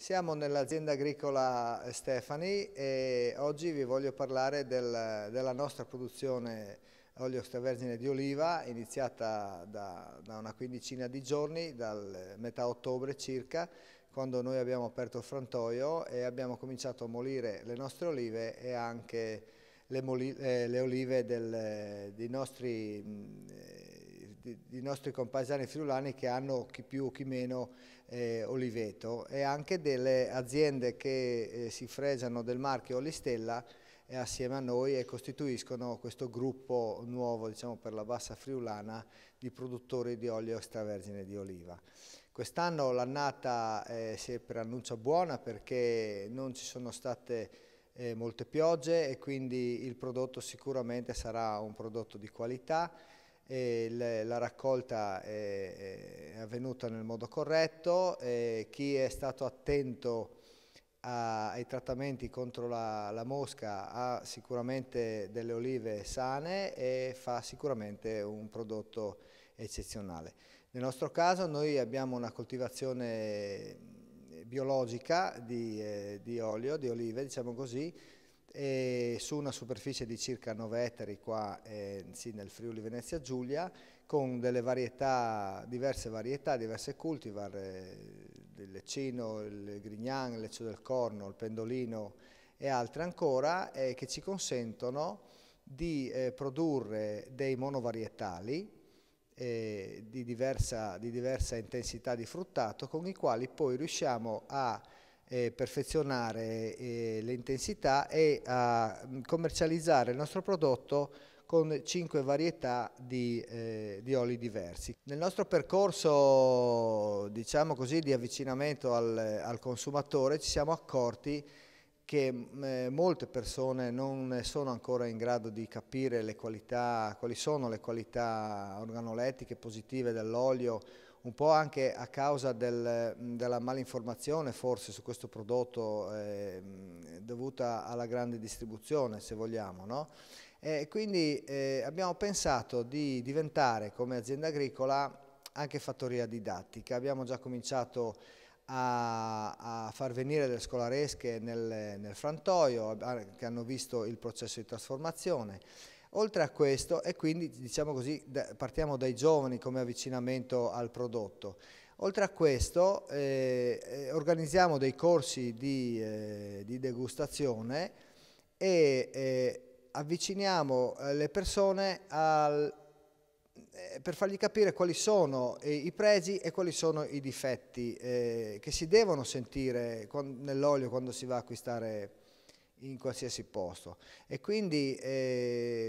Siamo nell'azienda agricola Stefani e oggi vi voglio parlare della nostra produzione olio extravergine di oliva, iniziata da una quindicina di giorni, dal metà ottobre circa, quando noi abbiamo aperto il frantoio e abbiamo cominciato a molire le nostre olive e anche le olive dei nostri compaesani friulani che hanno chi più chi meno oliveto, e anche delle aziende che si fregiano del marchio Olistella assieme a noi e costituiscono questo gruppo nuovo, diciamo, per la bassa friulana di produttori di olio extravergine di oliva. Quest'anno l'annata si preannuncia buona perché non ci sono state molte piogge e quindi il prodotto sicuramente sarà un prodotto di qualità. La raccolta è avvenuta nel modo corretto, chi è stato attento ai trattamenti contro la mosca ha sicuramente delle olive sane e fa sicuramente un prodotto eccezionale. Nel nostro caso noi abbiamo una coltivazione biologica di olio, di olive, diciamo così, su una superficie di circa 9 ettari qua sì, nel Friuli Venezia Giulia, con delle varietà, diverse cultivar, il leccino, il grignan, il leccio del corno, il pendolino e altre ancora, che ci consentono di produrre dei monovarietali di diversa intensità di fruttato, con i quali poi riusciamo a perfezionare le intensità e a commercializzare il nostro prodotto con 5 varietà di oli diversi. Nel nostro percorso, diciamo così, di avvicinamento al consumatore ci siamo accorti che molte persone non sono ancora in grado di capire quali sono le qualità organolettiche positive dell'olio, un po' anche a causa della malinformazione forse su questo prodotto dovuta alla grande distribuzione, se vogliamo, no? Quindi abbiamo pensato di diventare come azienda agricola anche fattoria didattica. Abbiamo già cominciato a far venire delle scolaresche nel frantoio che hanno visto il processo di trasformazione. Oltre a questo, e quindi diciamo così, partiamo dai giovani come avvicinamento al prodotto. Oltre a questo organizziamo dei corsi di degustazione e avviciniamo le persone per fargli capire quali sono i pregi e quali sono i difetti che si devono sentire nell'olio quando si va a acquistare in qualsiasi posto. E quindi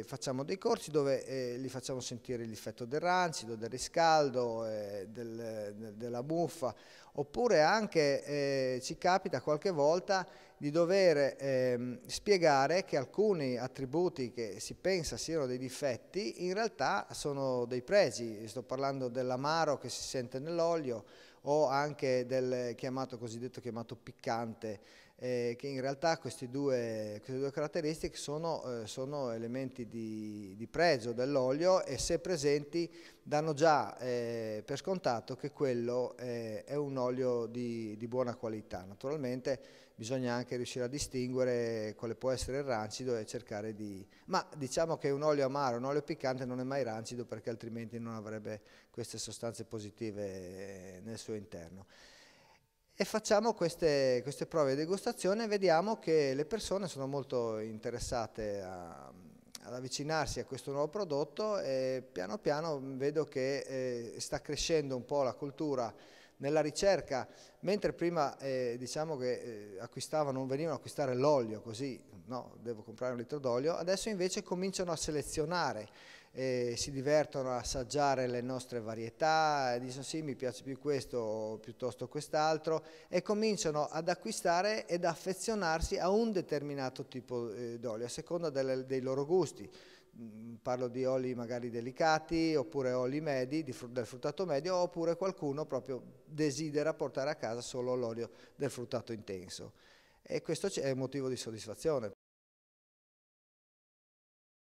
facciamo dei corsi dove li facciamo sentire il difetto del rancido, del riscaldo, della muffa, oppure anche ci capita qualche volta di dover spiegare che alcuni attributi che si pensa siano dei difetti in realtà sono dei pregi. Sto parlando dell'amaro che si sente nell'olio o anche del cosiddetto chiamato piccante, che in realtà queste due caratteristiche sono elementi di pregio dell'olio e, se presenti, danno già per scontato che quello è un olio di buona qualità. Naturalmente bisogna anche riuscire a distinguere quale può essere il rancido e cercare ma diciamo che un olio amaro, un olio piccante non è mai rancido, perché altrimenti non avrebbe queste sostanze positive nel suo interno. E facciamo queste prove di degustazione e vediamo che le persone sono molto interessate ad avvicinarsi a questo nuovo prodotto, e piano piano vedo che sta crescendo un po' la cultura nella ricerca. Mentre prima diciamo che venivano a acquistare l'olio così, no, devo comprare un litro d'olio, adesso invece cominciano a selezionare, si divertono a assaggiare le nostre varietà, dicono sì, mi piace più questo piuttosto quest'altro, e cominciano ad acquistare ed affezionarsi a un determinato tipo d'olio a seconda dei loro gusti. Parlo di oli magari delicati, oppure oli medi, del fruttato medio, oppure qualcuno proprio desidera portare a casa solo l'olio del fruttato intenso. E questo è un motivo di soddisfazione.